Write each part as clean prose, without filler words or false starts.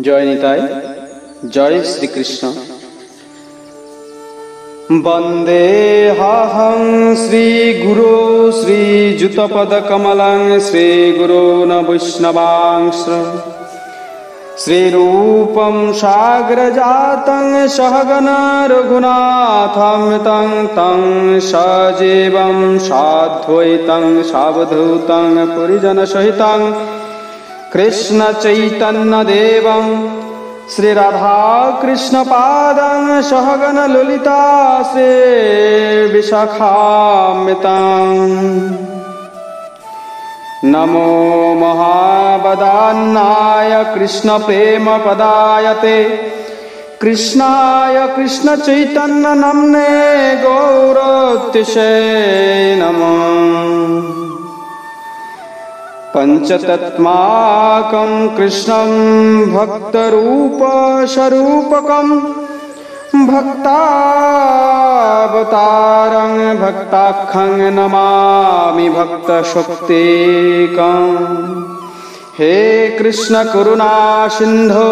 জয় নিতাই, জয় শ্রীকৃষ্ণ। বন্দেহাহং শ্রীগুরো শ্রীযুতপদকমলং শ্রীগুরূন বৈষ্ণবাংশ শ্রীরূপং সাগ্রজাতং সহগণ রঘুনাথামৃतं तं সজীবং সাদ্বৈতং সাবধূतं পরিজনসহিतं কৃষ্ণ চৈতন্য দেবং শ্রী রাধা কৃষ্ণ পাদং সহগণ ললিতা শ্রী বিশাখামৃতং। নমো মহাবদান্নায় কৃষ্ণ প্রেম পদায়তে কৃষ্ণায় কৃষ্ণ চৈতন্য নাম্নে গৌরতিশে নমঃ। পঞ্চতত্মাকং কৃষ্ণং ভক্তরূপ স্বরূপকং ভক্তাবতারং ভক্তাখ্যং নমামি ভক্তশক্তিকং। হে কৃষ্ণ করুণা সিন্ধু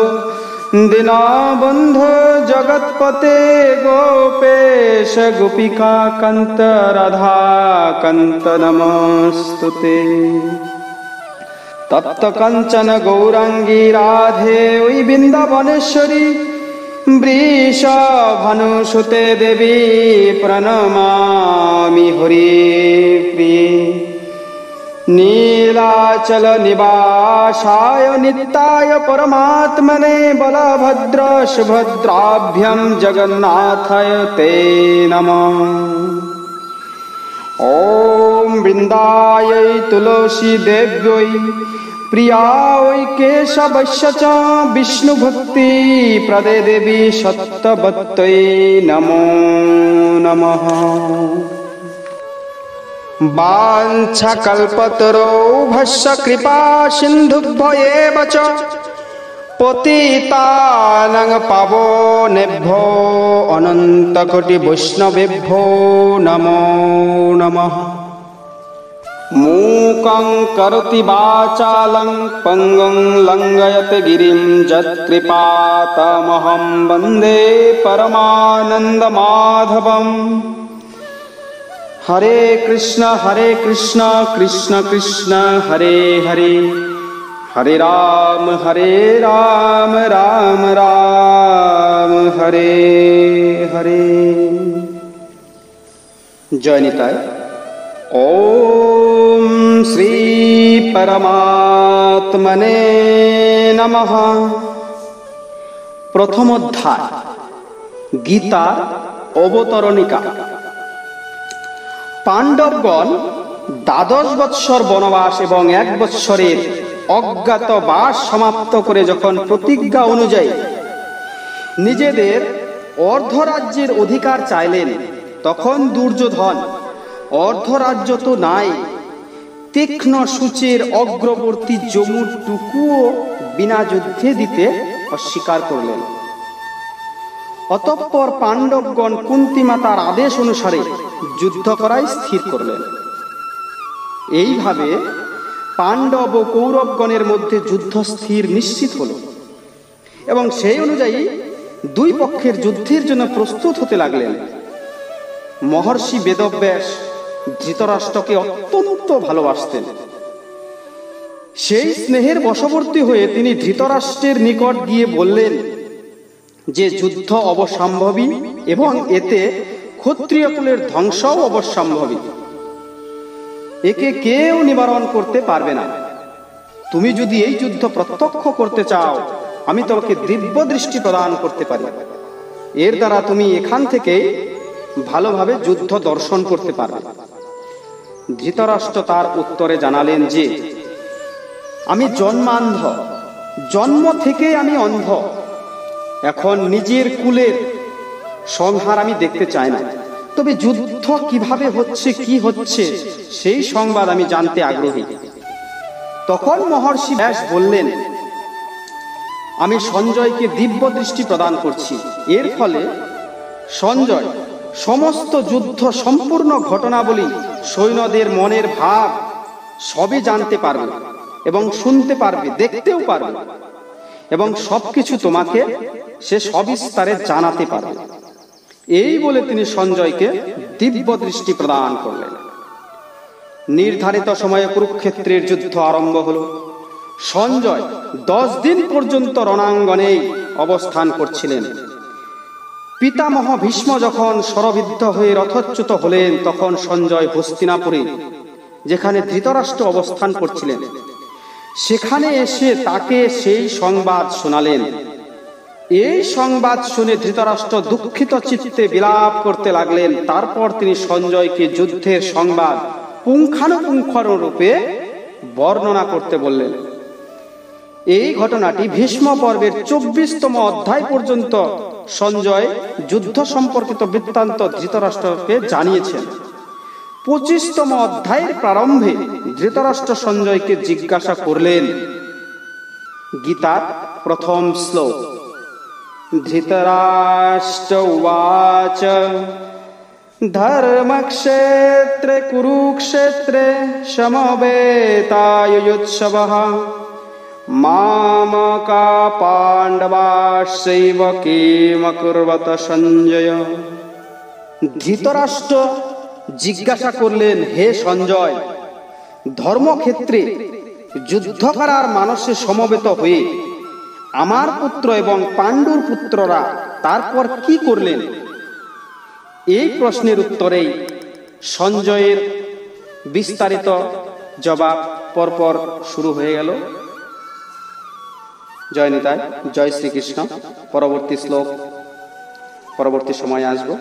দীনবন্ধু জগৎপতে গোপেশ গোপিকা কান্ত রাধা কান্ত নমস্তুতে। তপ্ত কাঞ্চন গৌরাঙ্গী রাধে ওই বৃন্দাবনেশ্বরী বৃষভানুসুতে দেবী প্রণমামি হরি প্রিয়ে। নীলাচল নিবাসায় নিত্যায় পরমাত্মনে বলভদ্র সুভদ্রাভ্যাম জগন্নাথায় তে নমঃ। ওম বৃন্দায় তুলসী দেব্যৈ প্রিয়ায় কেশবস্য চ বিষ্ণু ভক্তি প্রদে দেবী সত্যবত্যৈ নমো নমঃ। বাঞ্ছাকল্পতরুভ্যশ্চ কৃপা সিন্ধুভ্য এব চ পতিতানাং পাবনেভ্যো অনন্তকোটি বৈষ্ণবেভ্যো নমো নমঃ। মূকং করোতি বাচালং পঙ্গুং লঙ্ঘয়তে গিরিং যৎকৃপাতমহং বন্দে পরমানন্দমাধবম। হরে কৃষ্ণ কৃষ্ণ কৃষ্ণ হরে হরে, হরে রাম রাম রাম হরে হরে। জয় নিতাই। ওম শ্রী পরমাত্মনে নমঃ। প্রথম অধ্যায়, গীতা অবতরণিকা। পাণ্ডবগণ 12 বৎসর বনবাস এবং 1 বৎসরের অজ্ঞাতবাস সমাপ্ত করে যখন প্রতিজ্ঞা অনুযায়ী নিজেদের অর্ধরাজ্যের অধিকার চাইলেন, তখন দুর্যোধন অর্ধরাজ্য তো নাই, তীক্ষ্ণ সূচের অগ্রবর্তী জমুটুকুও বিনা যুদ্ধে দিতে অস্বীকার করলেন। অতঃপর পাণ্ডবগণ কুন্তী মাতার আদেশ অনুসারে যুদ্ধ করাই স্থির করলেন। এইভাবে পাণ্ডব ও কৌরবগণের মধ্যে যুদ্ধ স্থির নিশ্চিত হল এবং সেই অনুযায়ী দুই পক্ষের যুদ্ধের জন্য প্রস্তুত হতে লাগলেন। মহর্ষি বেদব্যাস ধৃতরাষ্ট্রকে অত্যন্ত ভালোবাসতেন। সেই স্নেহের বশবর্তী হয়ে তিনি ধৃতরাষ্ট্রের নিকট গিয়ে বললেন যে যুদ্ধ অবশ্যম্ভাবী এবং এতে ক্ষত্রিয় কুলের ধ্বংসও অবশ্যম্ভাবী। একে কেউ নিবারণ করতে পারবে না। তুমি যদি এই যুদ্ধ প্রত্যক্ষ করতে চাও, আমি তোমাকে দিব্য দৃষ্টি প্রদান করতে পারি। এর দ্বারা তুমি এখান থেকে ভালোভাবে যুদ্ধ দর্শন করতে পারবে। ধৃতরাষ্ট্র তার উত্তরে জানালেন যে আমি জন্মান্ধ, জন্ম থেকে আমি অন্ধ। এখন নিজের কুলের সংহার আমি দেখতে চাই না, তবে যুদ্ধ কিভাবে হচ্ছে, কি হচ্ছে সেই সংবাদ আমি জানতে আগ্রহী। তখন মহর্ষি ব্যাস বললেন, আমি সঞ্জয়কে দিব্য দৃষ্টি প্রদান করছি। এর ফলে সঞ্জয় সমস্ত যুদ্ধ সম্পূর্ণ ঘটনাবলী, সৈন্যদের মনের ভাব সবই জানতে পারবে এবং শুনতে পারবে, দেখতেও পারবে। এবং সবকিছু তোমাকে সে সবিস্তারে জানাতে পারবে। এই বলে তিনি সঞ্জয়কে দিব্য দৃষ্টি প্রদান করলেন। নির্ধারিত সময়ে কুরুক্ষেত্রের যুদ্ধ আরম্ভ হল। সঞ্জয় 10 দিন পর্যন্ত রণাঙ্গনেই অবস্থান করছিলেন। পিতামহ ভীষ্ম যখন শরবিদ্ধ হয়ে রথচ্যুত হলেন, তখন সঞ্জয় হস্তিনাপুরে, যেখানে ধৃতরাষ্ট্র অবস্থান করছিলেন, সেখানে এসে তাকে সেই সংবাদ শোনালেন। এই সংবাদ শুনে ধৃতরাষ্ট্র দুঃখিত চিত্তে বিলাপ করতে লাগলেন। তারপর তিনি সঞ্জয়কে যুদ্ধের সংবাদ পুঙ্খানুপুঙ্খরূপে বর্ণনা করতে বললেন। এই ঘটনাটি ভীষ্ম পর্বের 24তম অধ্যায় পর্যন্ত সঞ্জয় যুদ্ধ সম্পর্কিত বৃত্তান্ত ধৃতরাষ্ট্রকে জানিয়েছেন। 25তম অধ্যায়ের প্রারম্ভে ধৃতরাষ্ট্র সঞ্জয়কে জিজ্ঞাসা করলেন। গীতার প্রথম শ্লোক। ধৃতরাষ্ট্র উবাচ ধর্মক্ষেত্রে কুরুক্ষেত্রে সমবেতায়ুৎসবঃ মামকা পাণ্ডবাশ্চৈব কিমকুর্বত সঞ্জয়। ধৃতরাষ্ট্র জিজ্ঞাসা করলেন, হে সঞ্জয়, ধর্মক্ষেত্রে যুদ্ধ করার মানসে সমবেত হয়ে আমার পুত্র এবং পাণ্ডুর পুত্ররা তারপর কি করলেন? এই প্রশ্নের উত্তরেই সঞ্জয়ের বিস্তারিত জবাব পরপর শুরু হয়ে গেল। জয় নিতাই, জয় শ্রীকৃষ্ণ। পরবর্তী শ্লোক পরবর্তী সময়ে আসবো।